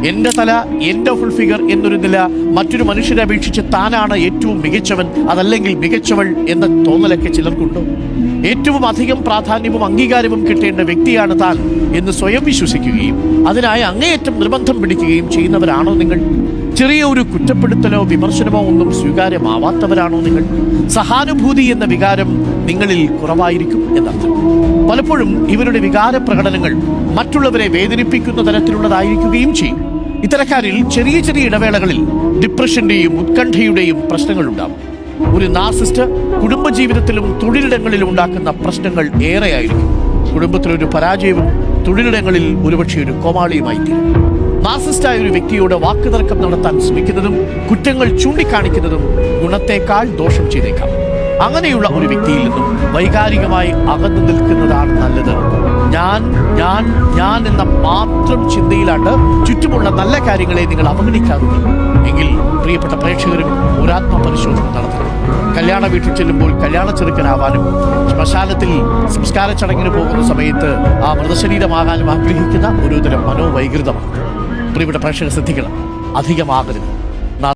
എന്റെ തല, എന്റെ ഫുൾ ഫിഗർ എന്നൊരു നില മറ്റൊരു മനുഷ്യരെ അപേക്ഷിച്ച് താനാണ് ഏറ്റവും മികച്ചവൻ, അതല്ലെങ്കിൽ മികച്ചവൾ എന്ന തോന്നലൊക്കെ ചിലർക്കുണ്ടോ? ഏറ്റവും അധികം പ്രാധാന്യവും അംഗീകാരവും കിട്ടേണ്ട വ്യക്തിയാണ് താൻ എന്ന് സ്വയം വിശ്വസിക്കുകയും അതിനായി അങ്ങേയറ്റം നിർബന്ധം പിടിക്കുകയും ചെയ്യുന്നവരാണോ നിങ്ങൾ? ചെറിയ ഒരു കുറ്റപ്പെടുത്തലോ വിമർശനമോ ഒന്നും സ്വീകാര്യമാവാത്തവരാണോ നിങ്ങൾ? സഹാനുഭൂതി എന്ന വികാരം നിങ്ങളിൽ കുറവായിരിക്കും എന്നർത്ഥം. പലപ്പോഴും ഇവരുടെ വികാര പ്രകടനങ്ങൾ മറ്റുള്ളവരെ വേദനിപ്പിക്കുന്ന തരത്തിലുള്ളതായിരിക്കുകയും ചെയ്യും. ഇത്തരക്കാരിൽ ചെറിയ ചെറിയ ഇടവേളകളിൽ ഡിപ്രഷന്റെയും ഉത്കണ്ഠയുടെയും പ്രശ്നങ്ങളുണ്ടാകും. ഒരു നാർസിസ്റ്റ് കുടുംബജീവിതത്തിലും തൊഴിലിടങ്ങളിലും ഉണ്ടാക്കുന്ന പ്രശ്നങ്ങൾ ഏറെയായിരിക്കും. കുടുംബത്തിലൊരു പരാജയവും തൊഴിലിടങ്ങളിൽ ഒരുപക്ഷെ ഒരു കോമാളിയുമായി തീരും. നാർസിസ്റ്റായ ഒരു വ്യക്തിയോട് വാക്കുതർക്കം നടത്താൻ ശ്രമിക്കുന്നതും കുറ്റങ്ങൾ ചൂണ്ടിക്കാണിക്കുന്നതും ഗുണത്തേക്കാൾ ദോഷം ചെയ്തേക്കാം. അങ്ങനെയുള്ള ഒരു വ്യക്തിയിൽ നിന്നും വൈകാരികമായി അകന്നു നിൽക്കുന്നതാണ് നല്ലത്. ഞാൻ ഞാൻ ഞാൻ എന്ന മാത്രം ചിന്തയിലാണ് ചുറ്റുമുള്ള നല്ല കാര്യങ്ങളെ നിങ്ങൾ അവഗണിക്കാറുണ്ട് എങ്കിൽ പ്രിയപ്പെട്ട പ്രേക്ഷകരും ഒരു ആത്മപരിശോധന നടത്തണം. കല്യാണ വീട്ടിൽ ചെല്ലുമ്പോൾ കല്യാണ ചെറുക്കനാവാനും ശ്മശാനത്തിൽ സംസ്കാര ചടങ്ങിന് പോകുന്ന സമയത്ത് ആ മൃതശരീരമാകാനും ആഗ്രഹിക്കുന്ന ഒരുതരം മനോവൈകൃതമാണ്. പ്രിയപ്പെട്ട പ്രേക്ഷകർ ശ്രദ്ധിക്കണം, അധികമാകരുത്.